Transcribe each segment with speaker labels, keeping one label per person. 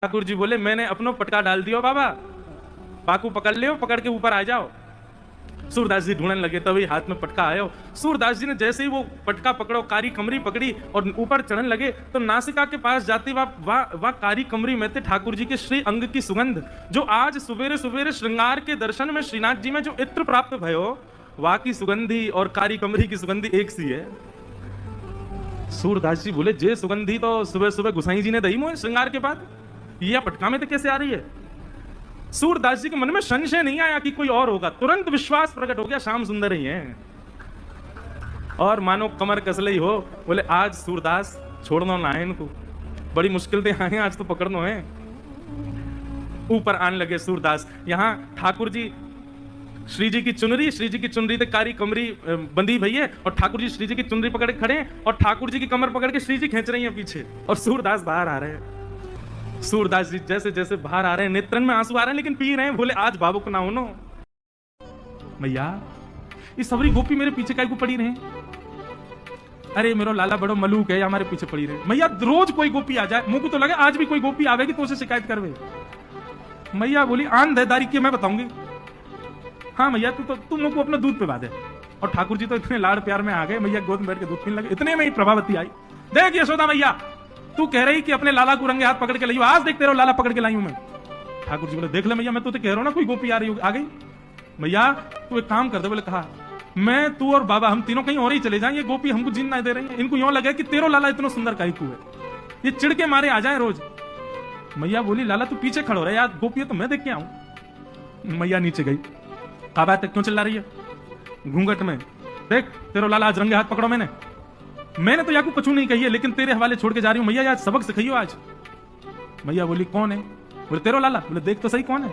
Speaker 1: ठाकुर जी बोले मैंने अपनो पटका डाल दियो बाबा, पाकू पकड़ लियो, पकड़ के ऊपर आ जाओ। सूरदास जी ढूंढने लगे, तभी हाथ में पटका आयो। सूरदास जी ने जैसे ही वो पटका पकड़ो, कारी कमरी पकड़ी और ऊपर चढ़ने लगे, तो नासिका के पास जाती वह कारी कमरी में थे ठाकुर जी के श्री अंग की सुगंध, जो आज सवेरे सवेरे श्रृंगार के दर्शन में श्रीनाथ जी में जो इत्र प्राप्त भयो, वह की सुगंधी और कारी कमरी की सुगंधी एक सी है। सूरदास जी बोले जे सुगंधी तो सुबह सुबह गुसाई जी ने दही मोह श्रृंगार के बाद, यह पटका में तो कैसे आ रही है? सूरदास जी के मन में संशय नहीं आया कि कोई और होगा, तुरंत विश्वास प्रकट हो गया, श्याम सुंदर ही है। और मानो कमर कसले ही हो, बोले आज सूरदास छोड़ना ना है इनको, बड़ी मुश्किल से आए आज तो पकड़ना है। ऊपर आने लगे सूरदास। यहां ठाकुर जी श्री जी की चुनरी ते कारी कमरी बंदी भई है, और ठाकुर जी श्री जी की चुनरी पकड़ के खड़े हैं, और ठाकुर जी की कमर पकड़ के श्री जी खींच रही हैं पीछे, और सूरदास बाहर आ रहे हैं। सूरदास जी जैसे जैसे बाहर आ रहे हैं, नेत्रन में आंसू आ रहे हैं, लेकिन पी रहे हैं। बोले आज भावुक ना हो नो भैया, ये सबरी गोपी मेरे पीछे काहे को पड़ी रहे? अरे मेरो लाला बड़ो मलूक है, हमारे पीछे पड़ी रहे। मैया रोज कोई गोपी आ जाए, मुझको तो लगे आज भी कोई गोपी आवेगी तो उसे शिकायत करवे। मैया बोली आंधेदारी की मैं बताऊंगी। हाँ मैया तू मुझको अपना दूध पिला दे। और ठाकुर जी तो इतने लाड़ प्यार में आ गए, मैया गोद में बैठ के दूध पीने लगे। इतने में ही प्रभावती आई। देख यशोदा मैया, तू कह रही कि अपने लाला को रंगे हाथ पकड़ के लाई, आज देख तेरा लाला पकड़ के लाई हूं मैं। ठाकुर जी बोले देख ले मैया, मैं तो कह रहा हूं ना कोई गोपी आ रही आ गई। मैया तू एक काम कर दे। बोले कहा मैं तू और बाबा हम तीनों कहीं और ही चले जाएं, ये गोपी हमको जीन ना दे रही है। इनको यूं लगे कि तेरो लाला इतना सुंदर काहे को है, ये चिड़ के मारे आ जाए रोज। मैया बोली लाला तू पीछे खड़ो रहे यार, गोपी तो मैं देख के आऊं। मैया नीचे गई। कहा बात क्यों चिल्ला रही है घूंघट में? देख तेरो लाला आज रंगे हाथ पकड़ो। मैंने तो याकू कछु नहीं कही है, लेकिन तेरे हवाले छोड़ के जा रही हूं। मैया आज सबक सिखाइयो आज। मैया बोली कौन है? बोले तेरो लाला। बोले देख तो सही कौन है।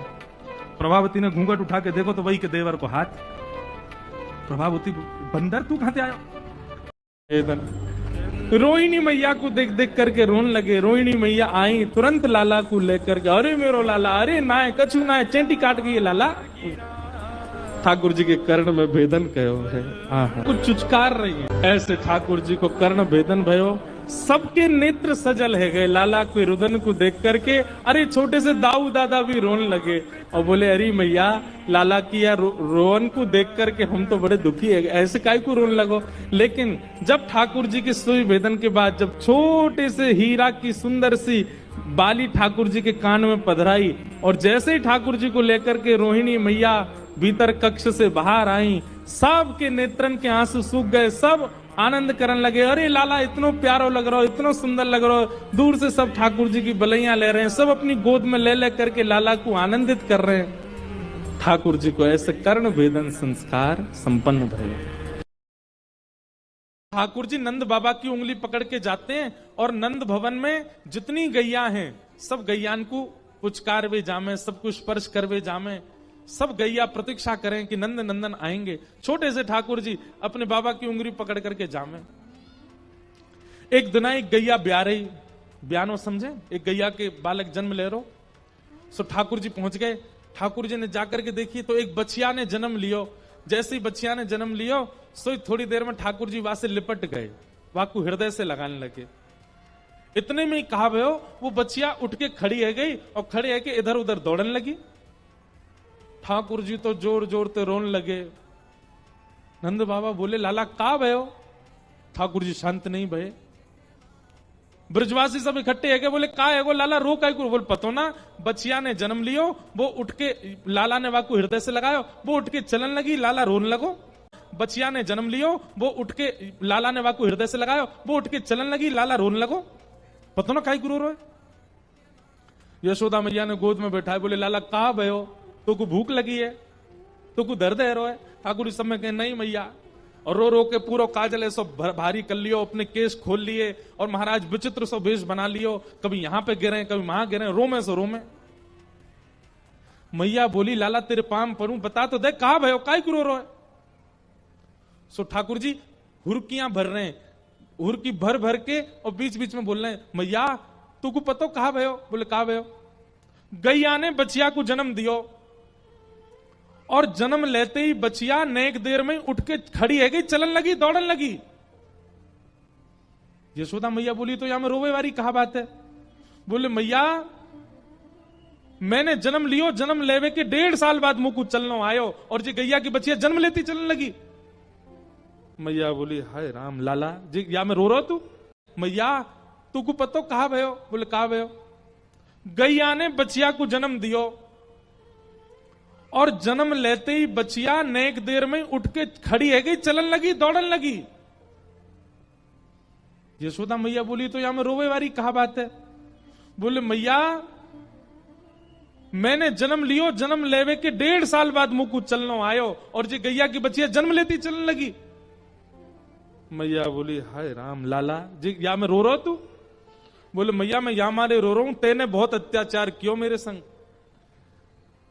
Speaker 1: प्रभावती ने घूंघट उठा के देखो तो वही के देवर को हाथ। प्रभावती बंदर तू कहां से आयो? रोहिणी मैया को देख देख करके रोन लगे। रोहिणी मैया आई तुरंत लाला को लेकर के, अरे मेरो लाला, अरे ना कछु ना चेंटी काट गई लाला। ठाकुर जी के कर्ण में भेदन कहो है, कुछ चुचकार रही है। ऐसे ठाकुर जी को कर्ण भेदन भयो, सबके नेत्र सजल है गए लाला के रुदन को देख करके। अरे छोटे से दाऊ दादा भी रोने लगे और बोले अरे मैया लाला की यार रोन को देख करके हम तो बड़े दुखी है, ऐसे काय को रोने लगो। लेकिन जब ठाकुर जी के सुई भेदन के बाद जब छोटे से हीरा की सुंदर सी बाली ठाकुर जी के कान में पधराई, और जैसे ही ठाकुर जी को लेकर के रोहिणी मैया भीतर कक्ष से बाहर आई, सब के नेत्रन के आंसू सूख गए, सब आनंद करने लगे। अरे लाला इतना प्यारो लग रहा हो, इतना सुंदर लग रहा हो। दूर से सब ठाकुर जी की बलैयां ले रहे हैं, सब अपनी गोद में ले करके लाला को आनंदित कर रहे हैं। ठाकुर जी को ऐसे कर्ण भेदन संस्कार संपन्न भये। ठाकुर जी नंद बाबा की उंगली पकड़ के जाते हैं, और नंद भवन में जितनी गैया हैं सब गैयान को पुचकार वे जामे, सब कुछ स्पर्श करवे जामे, सब गैया प्रतीक्षा करें कि नंद नंदन आएंगे। छोटे से ठाकुर जी अपने बाबा की उंगली पकड़ करके जामे। एक दिन एक गैया ब्याह रही, ब्यानो समझे, एक गैया के बालक जन्म ले रो। सो ठाकुर जी पहुंच गए। ठाकुर जी ने जाकर के देखी तो एक बच्चिया ने जन्म लियो। जैसे ही बच्चिया ने जन्म लियो, सो थोड़ी देर में ठाकुर जी वहां से लिपट गए, वहां को हृदय से लगाने लगे। इतने में ही कहा भयो वो बच्चिया उठ के खड़ी है गई, और खड़े है के इधर उधर दौड़ने लगी। ठाकुर जी तो जोर जोर से रोने लगे। नंद बाबा बोले लाला का भयो? ठाकुर जी शांत नहीं भये। ब्रजवासी सब इकट्ठे है, बोले का है वो लाला, रो काय को? बोले पतो ना, बच्चिया ने जन्म लियो, वो उठ के लाला ने वाकू हृदय से लगायो, वो उठ के चलन लगी, लाला रोने लगो। बच्चिया ने जन्म लियो, वो उठ के लाला ने वाकू हृदय से लगायो, वो उठ के चलन लगी, लाला रोने लगो। पतो ना काय को रो है? यशोदा मैया ने गोद में बैठा है, बोले लाला का भयो? तो को भूख लगी है, तो को दर्द है रो है? ठाकुर इस समय कहे नहीं मैया। और रो रो के पूरा काजल है सब भारी कर लियो, अपने केस खोल लिए, और महाराज विचित्र सो वेश बना लियो, कभी यहां पे गिरे कभी वहां गिरे, रोमे सो रोमे। मैया बोली लाला तेरे पाम परूं, बता तो दे कहा भयो, काय को रो है? सो ठाकुर जी हुरकियां भर रहे हैं, हुरकी भर भर के, और बीच बीच में बोल रहे हैं मैया तू को पतो कहा भयो? बोले कहा भयो? गैया ने बच्चिया को जन्म दियो, और जन्म लेते ही बच्चिया नेक देर में उठ के खड़ी है गई, चलन लगी, दौड़न लगी। यशोदा मैया बोली तो यहां में रोवे वाली कहा बात है? बोले मैया मैंने जन्म लियो, जन्म लेवे के 1.5 साल बाद मुंह को चलनो आयो और जी गैया की बच्चिया जन्म लेती चलने लगी। मैया बोली हाय राम लाला जी, या मैं रो रहा तू मैया तू को पतो कहा भयो? बोले कहा भयो? गैया ने बच्चिया को जन्म दियो और जन्म लेते ही बच्चिया नेक देर में उठ के खड़ी है गई, चलन लगी, दौड़न लगी। यशोदा मैया बोली तो यहां में रोवे वाली कहा बात है? बोले मैया मैंने जन्म लियो, जन्म लेवे के 1.5 साल बाद मुंह को चलनो आयो और जी गैया की बच्चिया जन्म लेती चलने लगी। मैया बोली हाय राम लाला जी, या मैं रो रहा तू? बोले मैया मैं या मारे रो रहा हूं, तेने बहुत अत्याचार कियो मेरे संग।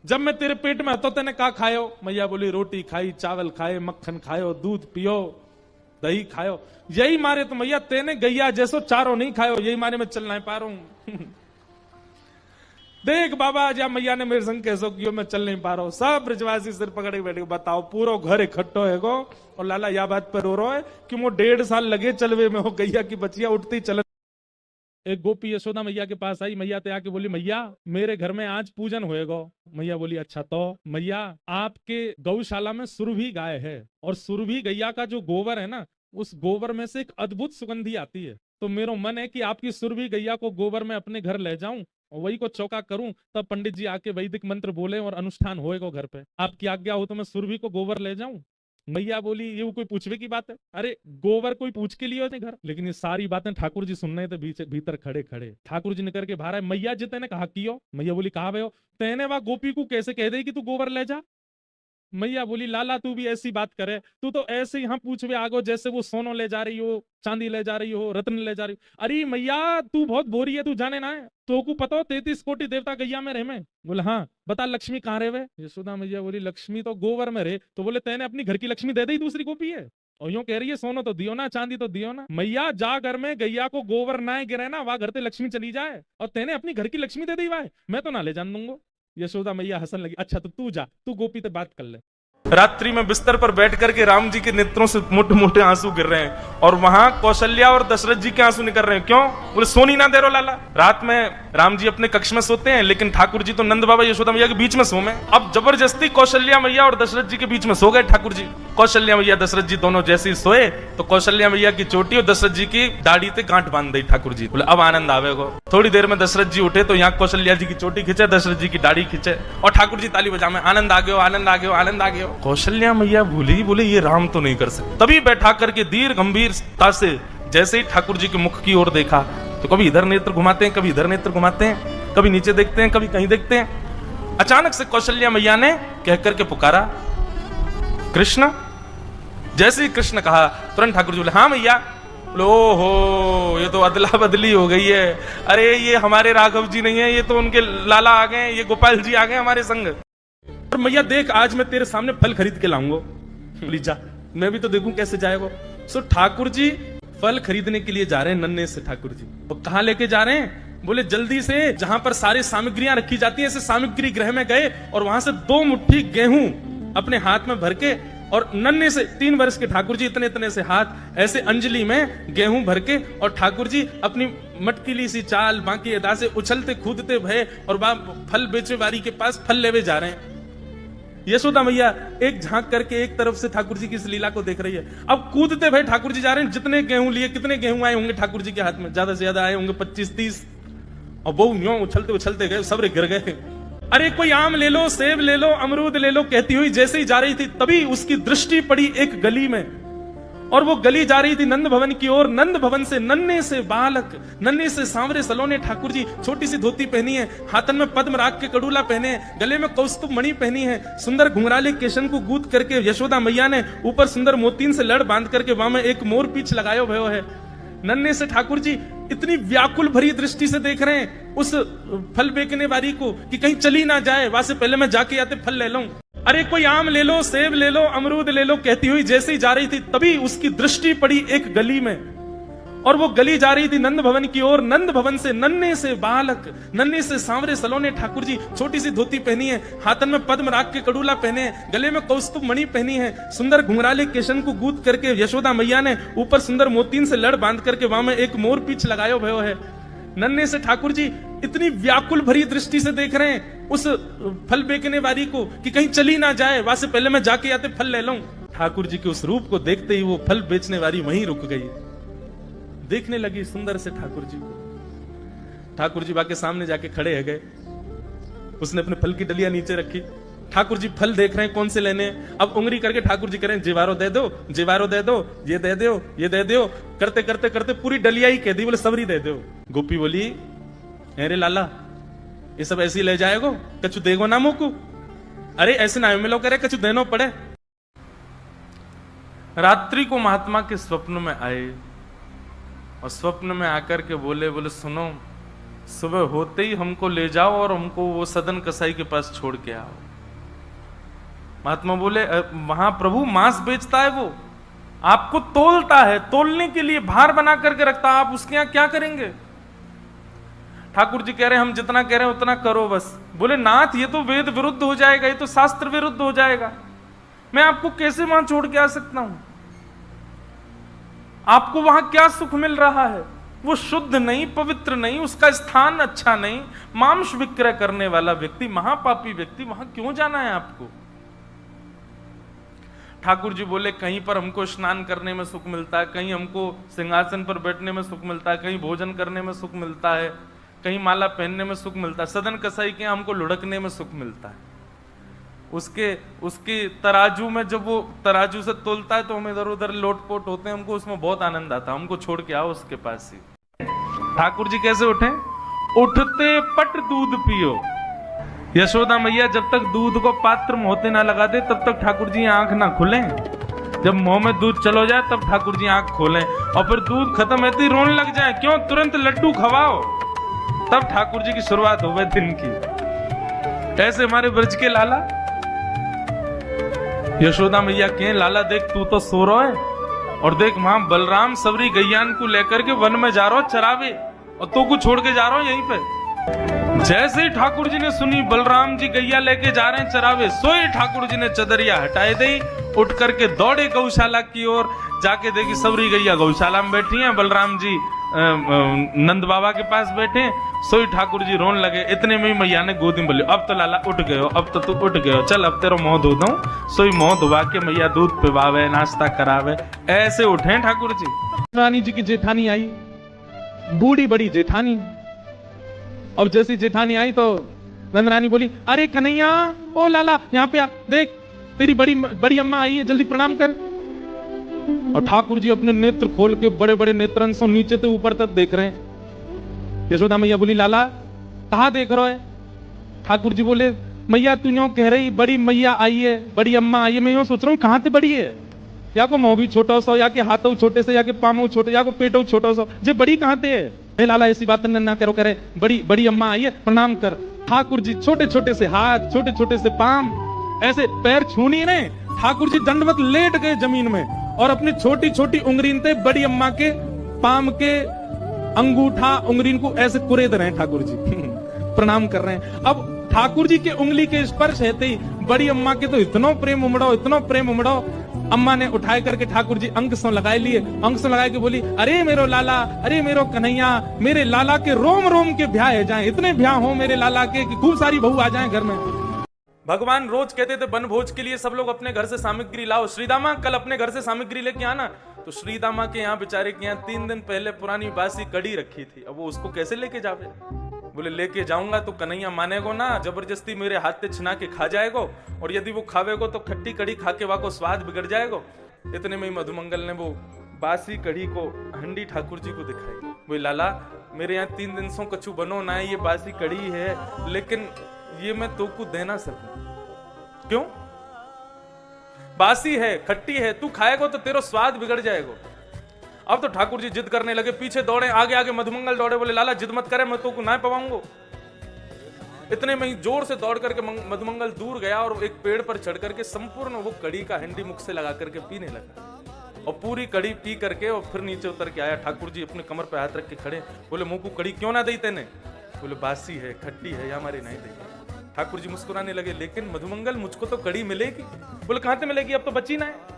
Speaker 1: जब मैं तेरे पेट में तो तेने का खायो? मैया बोली रोटी खाई, चावल खाए, मक्खन खायो, दूध पियो, दही खायो, यही मारे तो मैया तेने गैया जैसो चारों नहीं खायो, यही मारे मैं चल नहीं पा रहा हूं। देख बाबा जा मैया ने मेरे संग कैसो कियो, मैं चल नहीं पा रहा हूं। सब ब्रजवासी सिर पकड़े बैठे, बताओ पूरा घर इकट्ठो है गो और लाला या बात पर रो रहा है कि वो 1.5 साल लगे चलवे में हो, गैया की बच्चिया उठती चल। एक गोपी यशोदा मैया के पास आई, मैया ते आके बोली मैया मेरे घर में आज पूजन होएगा। मैया बोली अच्छा तो मैया आपके गौशाला में सुरभि गाय है और सुरभि गैया का जो गोबर है ना, उस गोबर में से एक अद्भुत सुगंधी आती है, तो मेरा मन है कि आपकी सुरभि गैया को गोबर में अपने घर ले जाऊं और वही को चौका करूं, तब पंडित जी आके वैदिक मंत्र बोले और अनुष्ठान होएगा घर पे। आपकी आज्ञा हो तो मैं सुरभि को गोबर ले जाऊं। मैया बोली ये कोई पूछवे की बात है? अरे गोबर कोई पूछ के लिए होते घर? लेकिन ये सारी बातें ठाकुर जी सुन रहे थे भीतर खड़े खड़े। ठाकुर जी निकल के बाहर आए, मैया जी तेने कहा कियो? मैया बोली कहा भयो? तेने वह गोपी को कैसे कह दे कि तू गोबर ले जा? मैया बोली लाला तू भी ऐसी बात करे, तू तो ऐसे यहाँ पूछवे आगो जैसे वो सोनो ले जा रही हो, चांदी ले जा रही हो, रत्न ले जा रही हो। अरे मैया तू बहुत बोरी है, तू जाने ना है, तो को पता हो 33 कोटि देवता गैया में रहे में? बोले हाँ। बता लक्ष्मी कहाँ रहे वे? यशोदा मैया बोली लक्ष्मी तो गोबर में रहे। तो बोले तेने अपनी घर की लक्ष्मी दे दी, दूसरी गोपी है और यूं कह रही है सोनो तो दियो ना, चांदी तो दियो ना। मैया जा घर में गैया को गोबर ना गिरे ना, वहां घर से लक्ष्मी चली जाए और तेने अपनी घर की लक्ष्मी दे दी वाह, मैं तो ना ले जान दूंगा। यशोदा मैया हंसन लगी, अच्छा तो तू जा, तू गोपी से बात कर ले। रात्रि में बिस्तर पर बैठ करके राम जी के नेत्रों से मोटे मोटे आंसू गिर रहे हैं और वहां कौशल्या और दशरथ जी के आंसू निकल रहे हैं। क्यों? बोले सोनी ना दे रो लाला। रात में राम जी अपने कक्ष में सोते हैं, लेकिन ठाकुर जी तो नंद बाबा यशोदा मैया के बीच में सो में। अब जबरदस्ती कौशल्या मैया और दशरथ जी के बीच में सो गए ठाकुर जी। कौशल्या मैया दशरथ जी दोनों जैसे ही सोए तो कौशल्या मैया की चोटी और दशरथ जी की दाढ़ी पे गांठ बांध दी ठाकुर जी। बोले अब आनंद आवेगो। थोड़ी देर में दशरथ जी उठे तो यहाँ कौशल्या जी की चोटी खींचे, दशरथ जी की दाढ़ी खींचे और ठाकुर जी ताली बजा में आनंद आ गयो, आनंद आ गयो, आनंद आ गयो। कौशल्या मैया भूली, बोले ये राम तो नहीं कर सकते। तभी बैठा करके धीर गंभीरता से जैसे ही ठाकुर जी के मुख की ओर देखा तो कभी इधर नेत्र घुमाते हैं, कभी इधर नेत्र घुमाते हैं, कभी नीचे देखते हैं, कभी कहीं देखते हैं। अचानक से कौशल्या मैया ने कह करके पुकारा कृष्ण। जैसे ही कृष्ण कहा तुरंत ठाकुर जी बोले हाँ मैया। बोले ओहो ये तो अदला बदली हो गई है, अरे ये हमारे राघव जी नहीं है, ये तो उनके लाला आ गए, ये गोपाल जी आ गए हमारे संग। और मैया देख आज मैं तेरे सामने फल खरीद के लाऊंगा। बोली जा, मैं भी तो देखूं कैसे जाएगा। सो ठाकुर जी फल खरीदने के लिए जा रहे हैं नन्हे से ठाकुर जी। तो कहां लेके जा रहे हैं? बोले जल्दी से जहां पर सारी सामग्रियां रखी जाती हैं ऐसे सामग्री गृह में गए और वहां से 2 मुट्ठी गेहूं अपने हाथ में भर के और नन्हे से 3 वर्ष के ठाकुर जी इतने इतने से हाथ ऐसे अंजलि में गेहूं भर के और ठाकुर जी अपनी मटकीली सी चाल बाकी अदा से उछलते कूदते भय और फल बेचे वाली के पास फल लेवे जा रहे हैं। यशोदा मैया एक झांक करके एक तरफ से ठाकुर जी की इस लीला को देख रही है। अब कूदते भाई ठाकुर जी जा रहे हैं, जितने गेहूं लिए, कितने गेहूं आए होंगे ठाकुर जी के हाथ में? ज्यादा से ज्यादा आए होंगे 25-30 और वो यूं उछलते उछलते गए, सब गिर गए। अरे कोई आम ले लो, सेब ले लो, अमरूद ले लो कहती हुई जैसे ही जा रही थी तभी उसकी दृष्टि पड़ी एक गली में और वो गली जा रही थी नंद भवन की ओर। नंद भवन से नन्हे से बालक, नन्हे से सांवरे सलोने ठाकुर जी, छोटी सी धोती पहनी है, हाथन में पद्म राग के कड़ूला पहने हैं, गले में कौस्तुभ मणि पहनी है, सुंदर घुंघराले केशन को गूंथ करके यशोदा मैया ने ऊपर सुंदर मोतीन से लड़ बांध करके वहां में एक मोर पीछ लगायो भयो है। नन्हे से ठाकुर जी इतनी व्याकुल भरी दृष्टि से देख रहे हैं उस फल बेचने वाली को कि कहीं चली ना जाए, वहां से पहले मैं जाके आते फल ले लूं। अरे कोई आम ले लो, सेब ले लो, अमरूद ले लो कहती हुई जैसे ही जा रही थी तभी उसकी दृष्टि पड़ी एक गली में और वो गली जा रही थी नंद भवन की ओर। नंद भवन से नन्हे से बालक, नन्हे से सांवरे सलोने ठाकुर जी, छोटी सी धोती पहनी है, हाथन में पद्म राग के कड़ूला पहने हैं, गले में कौस्तुभ मणि पहनी है, सुंदर घुंघराले केशन को गूंथ करके यशोदा मैया ने ऊपर सुंदर मोतीन से लड़ बांध करके वहां में एक मोर पीछ लगायो भयो है। नन्हे से ठाकुर जी इतनी व्याकुल भरी दृष्टि से देख रहे हैं उस फल बेचने वाली को कि कहीं चली ना जाए, वहां से पहले मैं जाके आते फल ले लूं। ठाकुर जी के उस रूप को देखते ही वो फल बेचने वाली वहीं रुक गई, देखने लगी सुंदर से ठाकुर जी को। ठाकुर जी बाके सामने जाके खड़े है गए, उसने अपने फल की डलिया नीचे रखी, ठाकुर जी फल देख रहे हैं कौन से लेने हैं। अब उंगली करके ठाकुर जी कह रहे हैं जीवारो दे दो, जीवारो दे दो, ये दे दो, ये दे दो, करते करते करते पूरी डलिया ही कह दी, बोले सबरी दे दो। गोपी बोली अरे लाला ये सब ऐसे ही ले जाएगो, कछु देगो ना मुको, अरे ऐसे ना मिलो करे कछु देनो पड़े। रात्रि को महात्मा के स्वप्न में आए और स्वप्न में आकर के बोले सुनो सुबह होते ही हमको ले जाओ और हमको वो सदन कसाई के पास छोड़ के आओ। महात्मा बोले वहां प्रभु मांस बेचता है, वो आपको तोलता है, तोलने के लिए भार बना करके रखता है, आप उसके यहां क्या करेंगे। ठाकुर जी कह रहे हैं हम जितना कह रहे हैं उतना करो बस। बोले नाथ ये तो वेद विरुद्ध हो जाएगा, ये तो शास्त्र विरुद्ध हो जाएगा, मैं आपको कैसे वहां छोड़ के आ सकता हूं। आपको वहां क्या सुख मिल रहा है, वो शुद्ध नहीं, पवित्र नहीं, उसका स्थान अच्छा नहीं, मांस विक्रय करने वाला व्यक्ति, महापापी व्यक्ति, वहां क्यों जाना है आपको। ठाकुर जी बोले कहीं पर हमको स्नान करने में सुख मिलता है, कहीं हमको सिंहासन पर बैठने में सुख मिलता है, कहीं भोजन करने में सुख मिलता है, कहीं माला पहनने में सुख मिलता है, सदन कसाई के हमको लुढ़कने में सुख मिलता है। उसके तराजू में जब वो तराजू से तोलता है तो हम इधर उधर लोटपोट होते हैं, हमको उसमें बहुत आनंद आता है, हमको छोड़ के आओ उसके पास ही। ठाकुर जी कैसे उठे, उठते पट दूध पियो। यशोदा मैया जब तक दूध को पात्र मुंह होते ना लगा दे तब तक ठाकुर जी आंख ना खुले, जब मुंह में दूध चलो जाए तब ठाकुर जी आंख खोलें, और फिर दूध खत्म होते ही रोने लग जाए, क्यों, तुरंत लड्डू खवाओ, तब ठाकुर जी की शुरुआत हो गई दिन की। ऐसे हमारे ब्रज के लाला, यशोदा मैया के लाला देख तू तो सो रहा है, और देख वहां बलराम सबरी गैयान को लेकर के वन में जा रहा हो चरावे, और तो को छोड़ के जा रहा हो यहीं पे। जैसे ही ठाकुर जी ने सुनी बलराम जी गैया लेके जा रहे हैं चरावे, सोए ठाकुर जी ने चदरिया हटाए दी, उठ करके दौड़े गौशाला की ओर, जाके देखी सबरी गैया गौशाला में बैठी हैं, बलराम जी नंद बाबा के पास बैठे, सोई ठाकुर जी रोन लगे। इतने में ही मैया ने गोदी में बोली अब तो लाला उठ गए हो, अब तो तू उठ गए हो, चल अब तेरा मुंह धो दूं। सोई मुंह धुवा के मैया दूध पिवावे, नाश्ता करावे, ऐसे उठे ठाकुर जी। रानी जी की जेठानी आई, बूढ़ी बड़ी जेठानी। अब जैसी जेठानी आई तो नंद रानी बोली अरे कन्हैया, ओ लाला यहाँ पे आ, देख तेरी बड़ी अम्मा आई है, जल्दी प्रणाम कर। और ठाकुर जी अपने नेत्र खोल के बड़े बड़े नेत्रन से नीचे से ऊपर तक देख रहे हैं। यशोदा मैया बोली लाला कहाँ देख रहे हो। ठाकुर जी बोले मैया तू यूं कह रही बड़ी मैया आई है, बड़ी अम्मा आई है, मैं यूं सोच रहा हूँ कहाँ से बड़ी है, या को मुंह भी छोटा सा, या के हाथों छोटे से, या के पामों छोटे, या को पेटों छोटा सा, जे बड़ी कहाँ से है। लाला ऐसी बात ना करो, करे बड़ी अम्मा आई है प्रणाम कर। ठाकुर जी छोटे छोटे से हाथ, छोटे छोटे से पाम, ऐसे पैर छूनी नहीं, ठाकुर जी दंडवत लेट गए जमीन में, और अपनी छोटी छोटी उंगलीन थे बड़ी अम्मा के पाम के अंगूठा उंगलीन को ऐसे कुरेद रहे हैं ठाकुर जी प्रणाम कर रहे हैं। अब ठाकुर जी के उंगली के स्पर्श है ही बड़ी अम्मा के तो इतना प्रेम उमड़ो, अम्मा ने उठाए करके ठाकुर जी अंक सो लगाए लिए, अंक सो लगाए के बोली अरे मेरो लाला, अरे मेरो कन्हैया, मेरे लाला के रोम रोम के ब्याह है जाए, इतने ब्याह हो मेरे लाला के कि खूब सारी बहू आ जाए घर में। भगवान रोज कहते थे वन भोज के लिए सब लोग अपने घर से सामग्री लाओ, श्रीदामा कल अपने घर से सामग्री लेके आना। तो श्रीदामा के यहाँ बेचारे के यहाँ 3 दिन पहले पुरानी बासी कड़ी रखी थी, अब वो उसको कैसे लेके जावे। बोले लेके जाऊंगा तो कन्हैया मानेगो ना, जबरदस्ती मेरे हाथ से छिना के खा जाएगो, और यदि वो खावेगो तो खट्टी कड़ी खा के वाको स्वाद बिगड़ जाएगो। इतने में ही मधुमंगल ने वो बासी कड़ी को हंडी ठाकुर जी को दिखाई। बोले लाला मेरे यहाँ 3 दिन से कछु बनो ना है, ये बासी कड़ी है, लेकिन ये मैं तो को दे ना सकूं। क्यों, बासी है, खट्टी है, तू खाएगा तो तेरा स्वाद बिगड़ जाएगा। अब तो ठाकुर जी जिद करने लगे, पीछे दौड़े, आगे आगे मधुमंगल दौड़े, बोले लाला जिद मत करे, मैं तो को ना पवाऊंगा। इतने में ही जोर से दौड़ करके मधुमंगल दूर गया और एक पेड़ पर चढ़ करके संपूर्ण वो कड़ी का हंडी मुख से लगा करके पीने लगा, और पूरी कड़ी पी करके और फिर नीचे उतर के आया। ठाकुर जी अपने कमर पे हाथ रख के खड़े, बोले मुंह को कड़ी क्यों ना दी तेने। बोले बासी है, खट्टी है, या हमारी नहीं दी। ठाकुर जी मुस्कुराने लगे, लेकिन मधुमंगल मुझको तो कड़ी मिलेगी। बोले कहां से मिलेगी, अब तो बची ना है।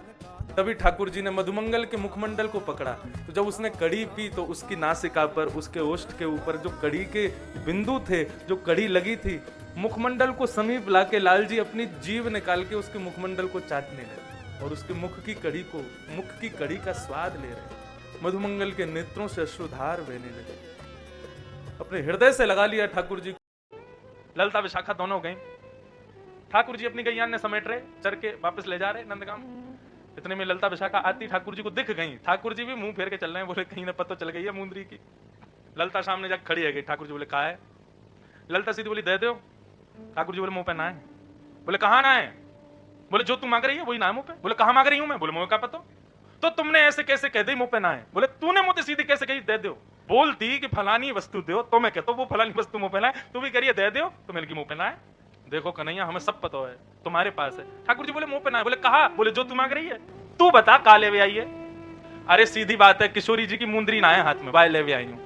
Speaker 1: तभी ठाकुर जी ने मधुमंगल के मुखमंडल को पकड़ा, तो जब उसने कड़ी पी तो उसकी नासिका पर, उसके ओष्ठ के ऊपर जो कड़ी के बिंदु थे, जो कड़ी लगी थी, मुखमंडल को समीप लाके लाल जी अपनी जीभ निकाल के उसके मुखमंडल को चाटने लगे और उसके मुख की कड़ी का स्वाद ले रहे। मधुमंगल के नेत्रों से अश्रुधार बहने लगे। अपने हृदय से लगा लिया ठाकुर जी। ललता विशाखा दोनों गई। ठाकुर जी अपनी गैयान ने समेट रहे, चर के वापस ले जा रहे नंदगांव। इतने में ललता विशाखा आती ठाकुर जी को दिख गई। ठाकुर जी भी मुंह फेर के चल रहे हैं, बोले कहीं ना पता चल गई है मुंदरी की। ललता सामने जाकर खड़ी है गई। ठाकुर जी बोले कहा है? ललता सीधी बोली दे दो। ठाकुर जी बोले मुंह पे ना है। बोले कहाँ ना है? बोले जो तू मांग रही है वही ना है मुंह पे। बोले कहाँ मांग रही हूं मैं? बोले मुंह का पता। तो तुमने ऐसे कैसे कह दी मुंह पे ना है? बोले तूने मुझे सीधी कैसे कही दे दो? बोलती कि फलानी वस्तु दो तो मैं कहता हूं वो फलानी वस्तु मुंह पे ना है, तू भी करिए दे दो तो मेरे की मुंह पे ना है। देखो कन्हैया हमें सब पता है, तुम्हारे पास है। ठाकुर जी बोले मुंह पे ना है। बोले कहा? बोले जो तू मांग रही है तू बता, का ले आई है? अरे सीधी बात है, किशोरी जी की मुंदरी ना है हाथ में, वाय ले आई हूं।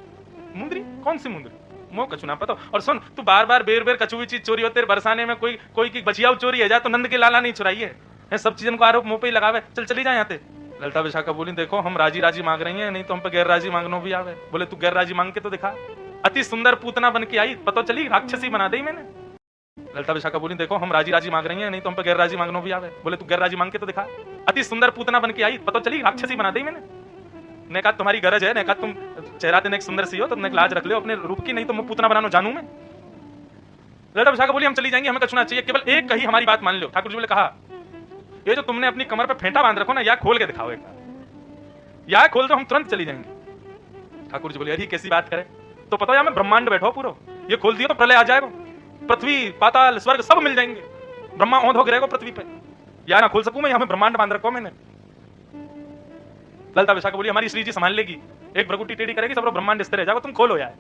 Speaker 1: मुंदरी? कौन सी मुंदरी? मुंह कछु ना पता। और सुन, तू बार बार बेर बेर कछुई चीज चोरी होते बरसाने में कोई की बचिया चोरी है जाए तो नंद के लाला नहीं चुराई है। सब चीजों को आरोप मुंह पे ही लगावे। चल चली जाए यहाँ से। ललता विशाखा बोली देखो हम राजी राजी मांग रही हैं, नहीं तो हम पे गैर राजी मांगनो भी आवे। बोले तू गैर राजी मांग के तो दिखा। अति सुंदर पूतना बन के आई, पता चली राक्षसी बना दी मैंने। ललता विशाखा बोली देखो हम राजी राजी मांग रही हैं, नहीं तो हम पे गैर राजी मांगनो भी आवे। बोले तू गैर राजी मांग के तो दिखा। अति सुंदर पूतना बन के आई, पता चली राक्षसी बना दी मैंने। ने कहा तुम्हारी गरज है, ने कहा तुम चेहरा तेने एक सुंदर सी हो, तुमने लाज रख लो अपने रूप की, नहीं तो मैं पूतना बनानो जानू मैं। ललता विशाखा बोली हम चली जाएंगे, हमें कछुना चाहिए, केवल एक कही हमारी बात मान लो। ठाकुर जी बोले कहा ये जो तुमने अपनी कमर पे फेंटा बांध रखो ना, या खोल के दिखाओ एक बार, या खोल दो हम तुरंत चली जाएंगे। ठाकुर जी बोले अरे कैसी बात करे, तो पता है मैं ब्रह्मांड बैठो पूरा, ये खोल दिया तो प्रलय आ जाएगा, पृथ्वी पाताल स्वर्ग सब मिल जाएंगे, ब्रह्मा औंध हो गिरेगा पृथ्वी पे, या ना खोल सकूं मैं, यहाँ ब्रह्मांड बांध रखो मैंने। ललता विशाखा बोली हमारी श्री जी संभाल लेगी, एक भ्रकुटी टेढ़ी करेगी सब ब्रह्मांड स्थिर रह जाएगा, तुम खोलो यार।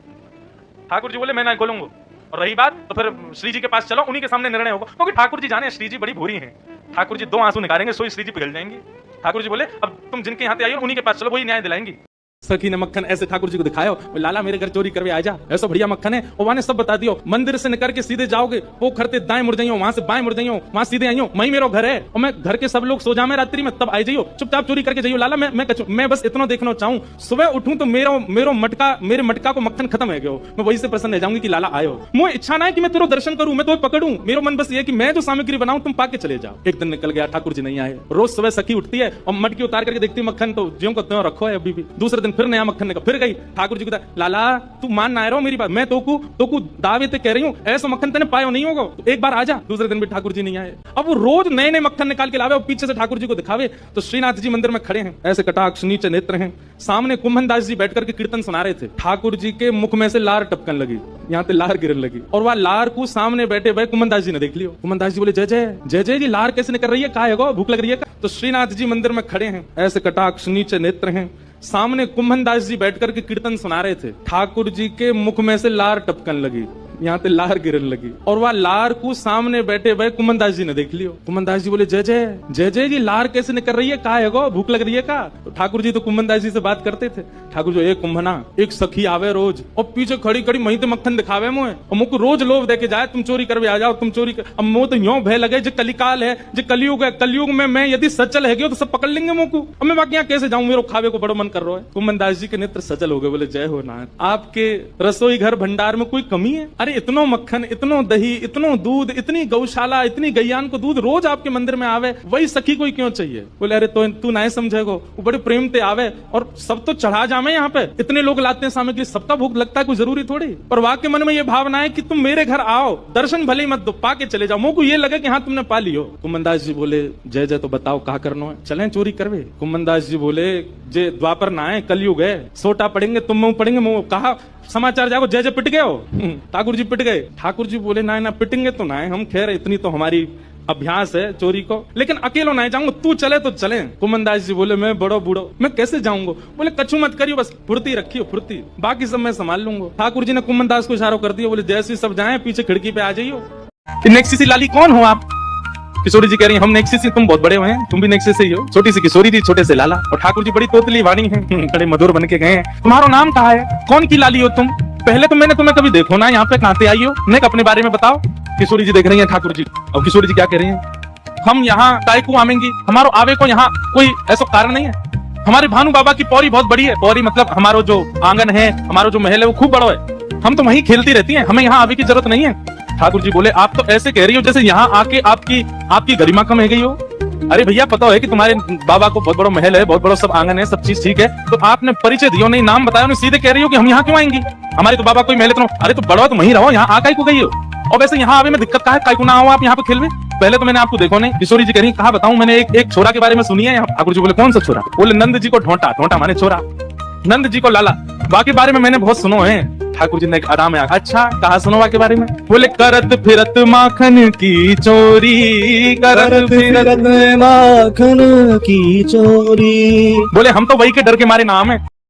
Speaker 1: ठाकुर जी बोले मैं ना खोलूंगा, और रही बात तो फिर श्री जी के पास चलो, उन्हीं के सामने निर्णय होगा, क्योंकि ठाकुर जी जाने श्री जी बड़ी भूरी हैं। ठाकुर जी 2 आंसू निकालेंगे सोई श्री जी पिघल जाएंगी। ठाकुर जी बोले अब तुम जिनके यहाँ आई हो उन्हीं के पास चलो, वही न्याय दिलाएंगी। सखी ने मक्खन ऐसे ठाकुर जी को दिखायो, लाला मेरे घर चोरी करवे आ जा, ऐसा बढ़िया मक्खन है। और वहां सब बता दियो, मंदिर से निकल के सीधे जाओगे वो खरते दाएं मुड़ जाइयो, वहां से बाएं मुड़ जाइयो, वहां सीधे आइयो, वही मेरा घर है, और मैं घर के सब लोग सो जामे रात्रि में, तब आई जाइयो, चुपचाप चोरी करके जाइयो। लाला मैं बस इतना देखना चाहूं, सुबह उठूं तो मेरे मटका को मक्खन खत्म है गयो, मैं वही से प्रसन्न रह जाऊंगी कि लाला आयो। मुझे इच्छा ना है कि मैं तेरा दर्शन करूं, मैं तो पकड़ूं, मेरा मन बस ये कि मैं जो सामग्री बनाऊं तुम पाके चले जाओ। एक दिन निकल गया, ठाकुर जी नहीं आए। रोज सुबह सखी उठती है और मटकी उतार करके देखती मक्खन, तो ज्यों को त्यों रखो है अभी भी। दूसरे दिन फिर नया मक्खन फिर गई। ठाकुर जी को लाला तू मान ना रहो मेरी बात, मैं तोकू दावे ते कह रही हूँ, ऐसा मक्खन तेने पायो नहीं होगा, तो एक बार आजा। दूसरे दिन भी ठाकुर जी नहीं आए। अब वो रोज नए नए मक्खन निकाल के लावे और पीछे से ठाकुर जी को दिखावे। तो श्रीनाथ जी मंदिर में खड़े हैं, ऐसे कटाक्ष नीचे नेत्र हैं, सामने कुंभन दास जी बैठ करके कीर्तन सुना रहे थे। ठाकुर जी के मुख में से लार टपकन लगी, यहाँ पे लार गिरने लगी, और वह लार को सामने बैठे भाई कुंभन दास जी ने देख लियो। कुंभन दास जी बोले जय जय जय जय जी, लार कैसे निकल रही है, कहा है भूख लग रही है। तो श्रीनाथ जी मंदिर में खड़े हैं, ऐसे कटाक्ष नीचे नेत्र हैं, सामने कुंभन दास जी बैठ करके कीर्तन सुना रहे थे। ठाकुर जी के मुख में से लार टपकन लगी, यहाँ पे लार गिरने लगी, और वह लार को सामने बैठे भाई कुंभन दास जी ने देख लियो। कुंभन दास जी बोले जय जय जय जय जी, लार कैसे निकल रही है, कहा है भूख लग रही है का। तो ठाकुर जी तो कुंभन दास जी से बात करते थे। ठाकुर जी एक कुंभना एक सखी आवे रोज और पीछे खड़ी खड़ी मही तो मक्खन दिखावे मुझे, और मुझको रोज लोभ देके जाए तुम चोरी करवे आ जाओ, तुम चोरी कर। अब मुझे तो यूं भय लगे जो कलिकाल है, जो कलयुग है, कलयुग में मैं यदि सचल है तो सब पकड़ लेंगे मुझको, अब मैं बाकी यहाँ कैसे जाऊं, मेरे खावे को बड़ा मन कर रहा है। कुंभन दास जी के नेत्र सचल हो गए, बोले जय हो नाथ, आपके रसोई घर भंडार में कोई कमी है? अरे इतनो मक्खन, इतनो दही, इतनो दूध, इतनी गौशाला, इतनी गैयान को दूध रोज आपके मंदिर में आवे, वही सखी कोई क्यों चाहिए? बोले अरे तो तू ना समझेगो, वो बड़े प्रेम ते आवे और सब तो चढ़ा जामे, यहाँ पे इतने लोग लाते हैं सामग्री, सबका भूख लगता है, कोई जरूरी थोड़ी। पर वाक्य मन में ये भावना है कि तुम मेरे घर आओ, दर्शन भले मत दो, पाके चले जाओ, मुझको ये लगे कि हाँ तुमने पा लियो। कुंभन दास जी बोले जय जय, तो बताओ कहा करना है, चलें चोरी करवे। कुंभन दास जी बोले जे द्वापर ना है, कलयुग है, सोटा पड़ेंगे तुम मुंह पड़ेंगे मुंह, कहा समाचार जागो जय जय पिट गए हो। ठाकुर जी पिट गए। ठाकुर जी बोले ना पिटेंगे तो ना है, हम खैर इतनी तो हमारी अभ्यास है चोरी को, लेकिन अकेलो नहीं जाऊंगा, तू चले तो चले। कुंभन दास जी बोले मैं बड़ो बूढ़ो, मैं कैसे जाऊंगा? बोले कछु मत करियो, बस फुर्ती रखियो फुर्ती, बाकी सब मैं संभाल लूंगा। ठाकुर जी ने कुंभन दास को इशारा कर दिया, बोले जैसे सब जाए पीछे खिड़की पे आ जाइयो। नेक्सी सी लाली कौन हो आप? किशोरी जी कह रही हैं हम नेक्सी से, तुम बहुत बड़े हुए हैं, तुम भी नेक्सी से ही हो। छोटी सी किशोरी थी, छोटे से लाला, और ठाकुर जी बड़ी तोतली वाणी है, बड़े मधुर बन के गए हैं। तुम्हारा नाम कहा है, कौन की लाली हो तुम? पहले तो मैंने तुम्हें कभी देखो ना, यहाँ पे कहां से आई हो, नेक अपने बारे में बताओ। किशोरी जी देख रही हैं ठाकुर जी, और किशोरी जी क्या कह रही हैं, हम यहाँ काय को आवेंगे, हमारो आवे को यहाँ कोई ऐसा कारण नहीं है। हमारे भानु बाबा की पौरी बहुत बड़ी है, पौरी मतलब हमारो जो आंगन है, हमारो जो महल है वो खूब बड़ा है, हम तो वहीं खेलती रहती हैं, हमें यहाँ आवे की जरूरत नहीं है। ठाकुर जी बोले आप तो ऐसे कह रही हो जैसे यहाँ आके आपकी गरिमा कम है गई हो। अरे भैया पता है कि तुम्हारे बाबा को बहुत बड़ा महल है, बहुत बड़ा सब आंगन है, सब चीज ठीक है, तो आपने परिचय दियो नहीं, नाम बताया नहीं, सीधे कह रही हो कि हम यहाँ क्यों आएंगे, हमारे तो बाबा कोई महल है। अरे तो बड़ा तो वहीं रहो, यहाँ आका को गई हो। और वैसे यहाँ आवे में दिक्कत का है, काय को ना आओ आप यहाँ पे खेलवे। पहले तो मैंने आपको देखो नहीं, किशोरी जी कह रही कहा बताऊं, मैंने एक छोरा के बारे में सुनी है यहाँ। ठाकुर जी बोले कौन सा छोरा? बोले नंद जी को ढोंटा, ढोंटा माने छोरा, नंद जी को लाला, बाकी बारे में मैंने बहुत सुनो है। ठाकुर जी ने आराम में अच्छा कहा सुनो बाकी बारे में? बोले करत फिरत माखन की चोरी, करत फिरत
Speaker 2: माखन की चोरी।
Speaker 1: बोले हम तो वही के डर के मारे नाम है,